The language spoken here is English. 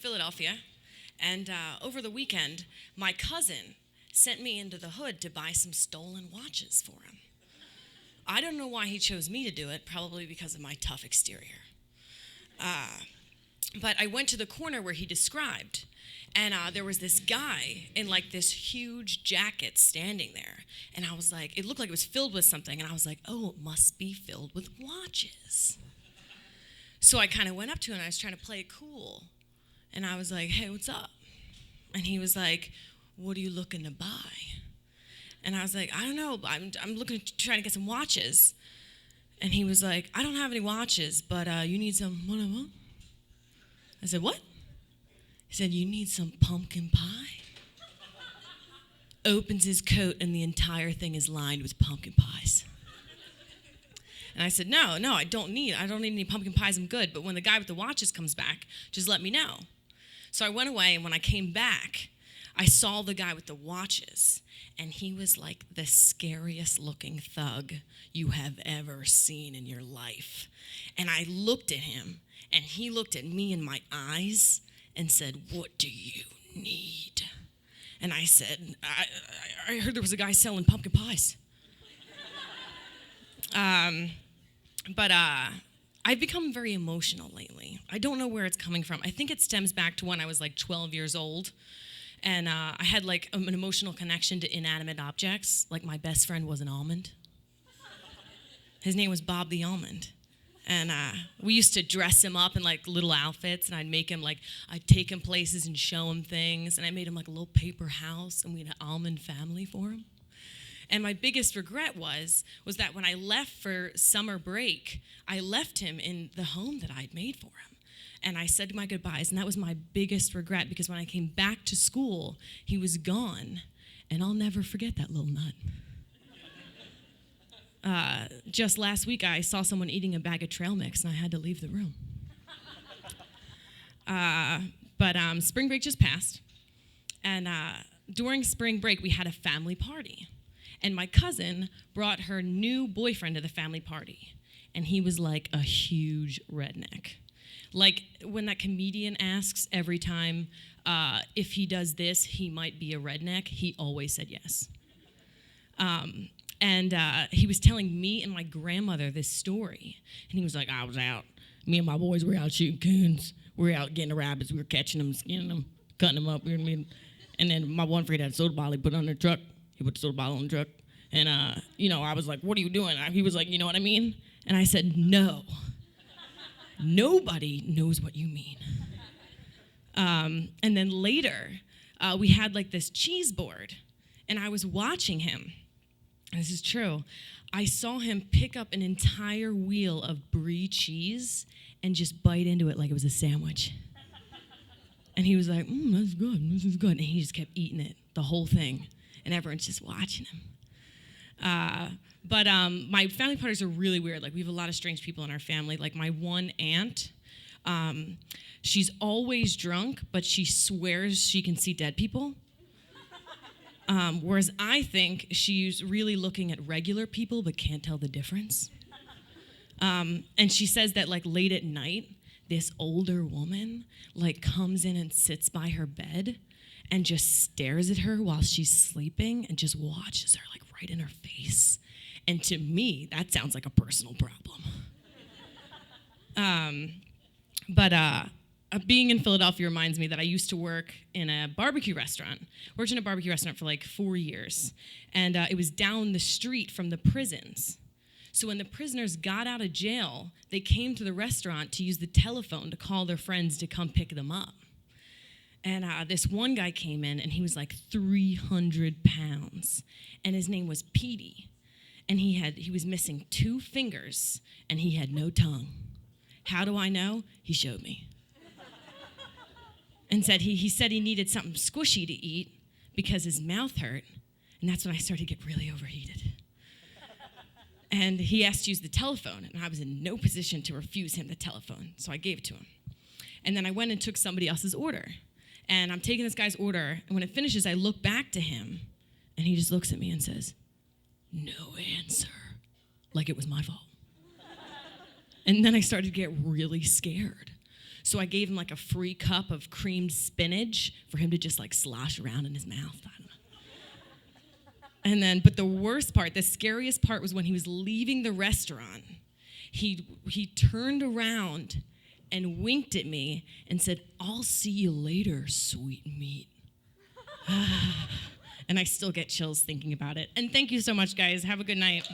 Philadelphia, and over the weekend, my cousin sent me into the hood to buy some stolen watches for him. I don't know why he chose me to do it, probably because of my tough exterior. But I went to the corner where he described, and there was this guy in like this huge jacket standing there. And I was like, it looked like it was filled with something. And I was like, oh, it must be filled with watches. So I kind of went up to him and I was trying to play it cool. And I was like, hey, what's up? And he was like, what are you looking to buy? And I was like, I don't know, I'm looking to try to get some watches. And he was like, I don't have any watches, but you need some, what? I said, what? He said, you need some pumpkin pie? Opens his coat and the entire thing is lined with pumpkin pies. And I said, no, I don't need any pumpkin pies, I'm good. But when the guy with the watches comes back, just let me know. So I went away, and when I came back, I saw the guy with the watches, and he was like the scariest looking thug you have ever seen in your life. And I looked at him, and he looked at me in my eyes and said, what do you need? And I said, I heard there was a guy selling pumpkin pies. But I've become very emotional lately. I don't know where it's coming from. I think it stems back to when I was like 12 years old. And I had like an emotional connection to inanimate objects. Like my best friend was an almond. His name was Bob the Almond. And we used to dress him up in like little outfits, and I'd make him like, I'd take him places and show him things. And I made him like a little paper house, and we had an almond family for him. And my biggest regret was that when I left for summer break, I left him in the home that I'd made for him. And I said my goodbyes, and that was my biggest regret, because when I came back to school, he was gone, and I'll never forget that little nut. Just last week, I saw someone eating a bag of trail mix, and I had to leave the room. But spring break just passed, and during spring break, we had a family party, and my cousin brought her new boyfriend to the family party, and he was like a huge redneck. Like when that comedian asks every time if he does this, he might be a redneck, he always said yes. And he was telling me and my grandmother this story. And he was like, I was out. Me and my boys were out shooting coons. We were out getting the rabbits. We were catching them, skinning them, cutting them up. And then my one friend had a soda bottle. He put it on the truck. He put the soda bottle on the truck. And, I was like, what are you doing? He was like, you know what I mean? And I said, no. Nobody knows what you mean. And then later, we had like this cheese board, and I was watching him. And this is true. I saw him pick up an entire wheel of brie cheese and just bite into it like it was a sandwich. And he was like, that's good, this is good. And he just kept eating it, the whole thing. And everyone's just watching him. But my family parties are really weird. Like, we have a lot of strange people in our family. Like, my one aunt, she's always drunk, but she swears she can see dead people. Whereas I think she's really looking at regular people, but can't tell the difference. And she says that, like, late at night, this older woman, like, comes in and sits by her bed and just stares at her while she's sleeping and just watches her, like, right in her face. And to me, that sounds like a personal problem. Being in Philadelphia reminds me that I used to work in a barbecue restaurant. Worked in a barbecue restaurant for like 4 years. And it was down the street from the prisons. So when the prisoners got out of jail, they came to the restaurant to use the telephone to call their friends to come pick them up. And this one guy came in, and he was like 300 pounds. And his name was Petey. And he was missing 2 fingers, and he had no tongue. How do I know? He showed me. And said he said he needed something squishy to eat because his mouth hurt. And that's when I started to get really overheated. And he asked to use the telephone, and I was in no position to refuse him the telephone, so I gave it to him. And then I went and took somebody else's order. And I'm taking this guy's order, and when it finishes, I look back to him, and he just looks at me and says, no answer, like it was my fault. And then I started to get really scared. So I gave him like a free cup of creamed spinach for him to just like slosh around in his mouth. I don't know. And then, but the worst part, the scariest part was when he was leaving the restaurant. He turned around and winked at me and said, "I'll see you later, sweet meat." And I still get chills thinking about it. And thank you so much, guys. Have a good night.